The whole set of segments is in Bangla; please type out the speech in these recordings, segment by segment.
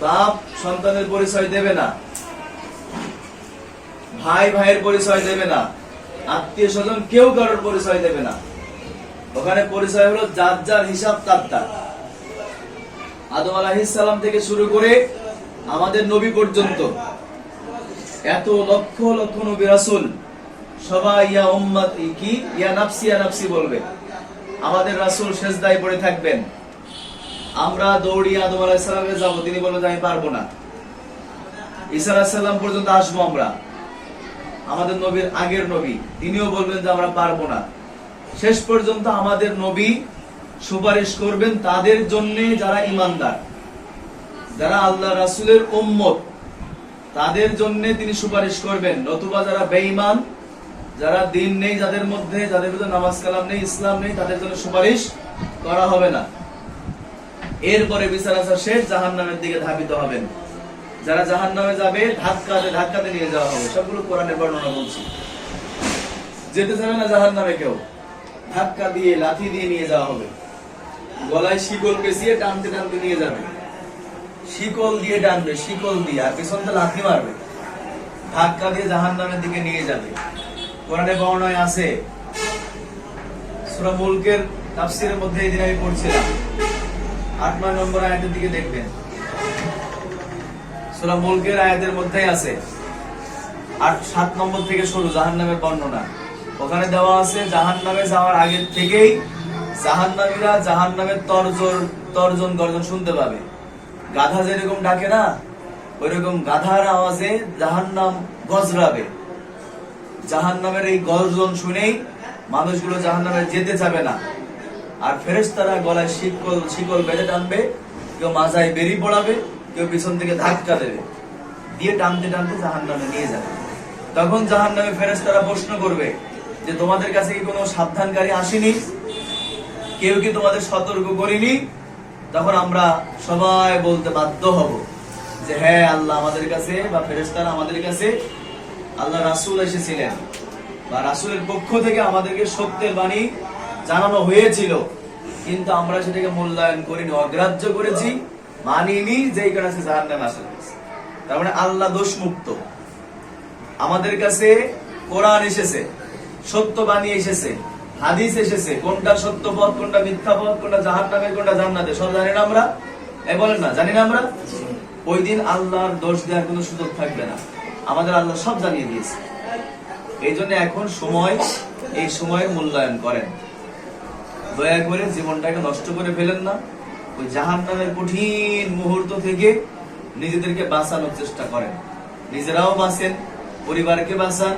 বাপ সন্তানের পরিচয় দেবে না, ভাই ভাইয়ের পরিচয় দেবে না, আত্মীয় স্বজন কেউ কারোর পরিচয় দেবে না। ওখানে পরিচয় হলো যার যার হিসাব তার তার। আদম আলাইহিস সালাম থেকে শুরু করে আমাদের নবী পর্যন্ত এত লক্ষ লক্ষ নবী রাসূল সবাই ইয়া উম্মতি কি ইয়া নাফসি বলবে। আমাদের রাসূল সেজদায় পড়ে থাকবেন, আমরা দৌড়ি আদম আলাইহিস সালামে যাব, তিনি বলবেন আমি পারবো না। ঈসা আলাইহিস সালাম পর্যন্ত আসবো আমরা, আমাদের নবীর আগের নবী, তিনিও বলবেন যে আমরা পারবো না। শেষ পর্যন্ত আমাদের নবী সুপারিশ করবেন তাদের জন্য যারা ঈমানদার, যারা আল্লাহ রাসূলের উম্মত, তাদের জন্য তিনি সুপারিশ করবেন। নতুবা যারা বেঈমান, যারা দিন নেই যাদের মধ্যে, যাদের ভিতরে নামাজ কালাম নেই, ইসলাম নেই, তাদের জন্য সুপারিশ করা হবে না। এরপরে বিচার আচার শেষ, জাহান্নামের দিকে ধাবিত হবেন। যারা জাহান্নামে যাবে ধাক্কাতে নিয়ে যাওয়া হবে। সবগুলো কোরআনের বর্ণনা বলছি। যেতে যাবে না জাহান্নামে কেউ, ধাক্কা দিয়ে লাঠি দিয়ে নিয়ে যাওয়া হবে, গলায় শিকল পেঁচিয়ে টানতে টানতে নিয়ে যাবে, শিকল দিয়ে টানবে, শিকল দিয়ে, আর পেছনতে লাঠি মারবে, ধাক্কা দিয়ে জাহান্নামের দিকে নিয়ে যাবে। কোরআনে বর্ণনায় আছে, সূরা মুলকের তাফসীরের মধ্যে এই দিন আমি পড়ছিলাম, 8 নম্বর আয়াতের দিকে দেখবেন, সূরা মুলকের আয়াতের মধ্যেই আছে, 7 নম্বর থেকে শুরু জাহান্নামের বর্ণনা। ওখানে দেওয়া আছে জাহান্নামে যাওয়ার আগে থেকেই জাহান্নামীরা জাহান্নামের তর্জন গর্জন শুনতে পাবে। গাধা যেরকম ডাকে না, ওইরকম গাধার আওয়াজে জাহান্নাম গজরাবে। জাহান্নামের এই গর্জন শুনেই মানুষগুলো জাহান্নামে যেতে যাবে না। আর ফেরেশতারা গলায় শিকল বেঁধে টানবে, কেউ মাজায় বেরিয়ে পড়াবে, কেউ পিছন থেকে ধাক্কা দেবে, দিয়ে টানতে টানতে জাহান্নামে নিয়ে যাবে। তখন জাহান্নামে ফেরেশতারা প্রশ্ন করবে যে তোমাদের কাছে কি কোনো সাবধানকারী আসেনি, কেউ কি তোমাদের সতর্ক করেনি? তখন আমরা সবাই বলতে বাধ্য হব যে হ্যাঁ, আল্লাহ আমাদের কাছে বা ফেরেশতারা আমাদের কাছে, আল্লাহ রাসূল এসেছিলেন বা রাসূলের পক্ষ থেকে আমাদেরকে সত্যের বাণী জানানো হয়েছিল, কিন্তু আমরা সেটাকে মূল্যায়ন করিনি, অগ্রাহ্য করেছি, মানিনি, যেই কারণে জাহান্নামে আসা হয়েছে। তার মানে আল্লাহ দোষমুক্ত। আমাদের কাছে কোরআন এসেছে, সত্য বাণী এসেছে, হাদিস এসেছে, কোনটা সত্য পথ, কোনটা মিথ্যা পথ, কোনটা জাহান্নামের, কোনটা জান্নাতের, সব জানি না আমরা? বলেন না, জানি না আমরা? ওই দিন আল্লাহর দোষ দেওয়ার কোনো সুযোগ থাকবে না, আমাদের আল্লাহ সব জানিয়ে দিয়েছে। এই জন্য এখন সময়, এই সময়ের মূল্যায়ন করেন, দয়া করে জীবনটাকে নষ্ট করে ফেলেন না। ওই জাহান্নামের কঠিন মুহূর্ত থেকে নিজেদেরকে বাঁচানোর চেষ্টা করেন, নিজেরাও বাঁচেন, পরিবারকে বাঁচান,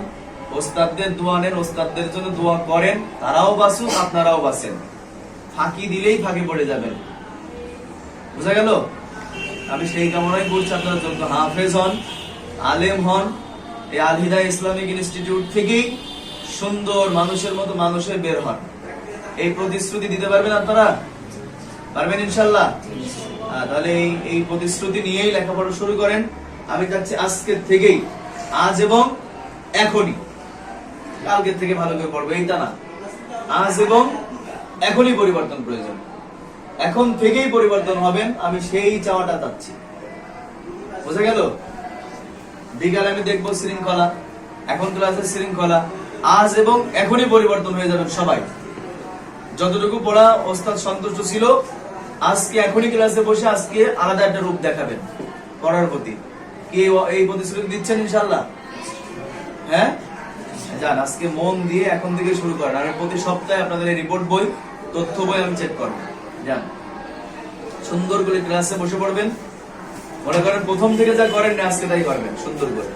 ওস্তাদদের দোয়া নেন, ওস্তাদদের জন্য দোয়া করেন, তারাও বাঁচুন, আপনারাও বাঁচেন। ফাঁকি দিলেই ফাঁকি পড়ে যাবেন, বুঝা গেল? আমি সেই কামনাই করছি আপনারা যোগ্য হাফেজ হন, আলেম হন, এই আল হিদায়া ইসলামিক ইনস্টিটিউট থেকেই সুন্দর মানুষের মতো মানুষের বের হন। এই প্রতিশ্রুতি দিতে পারবেন আপনারা? পারবেন ইনশাল্লাহ? তাহলে এই প্রতিশ্রুতি নিয়েই লেখাপড়া শুরু করেন। আমি চাচ্ছি আজকের থেকেই, আজ এবং এখনই, কালকের থেকে ভালো করে পড়বো এইটা না, আজ এবং এখনই পরিবর্তন প্রয়োজন, এখন থেকেই পরিবর্তন হবেন, আমি সেই চাওয়াটা চাচ্ছি। বুঝা গেল? বিকালে আমি দেখবো শৃঙ্খলা, এখন ক্লাসের শৃঙ্খলা, আজ এবং এখনই পরিবর্তন হয়ে যাবেন সবাই। যতটুকু পড়া ওস্তাদ সন্তুষ্ট ছিল, আজকে এখনই ক্লাসে বসে আজকে আলাদা একটা রূপ দেখাবেন পড়ার প্রতি। কি এই প্রতিশ্রুতি দিচ্ছেন ইনশাআল্লাহ? হ্যাঁ, যান আজকে মন দিয়ে এখন থেকে শুরু করেন। আমি প্রতি সপ্তাহে আপনাদের এই রিপোর্ট বই, তথ্য বই আমি চেক করবো। যান সুন্দর করে ক্লাসে বসে পড়বেন, মনে করেন প্রথম থেকে যা করেন না আজকে তাই করবেন সুন্দর করে।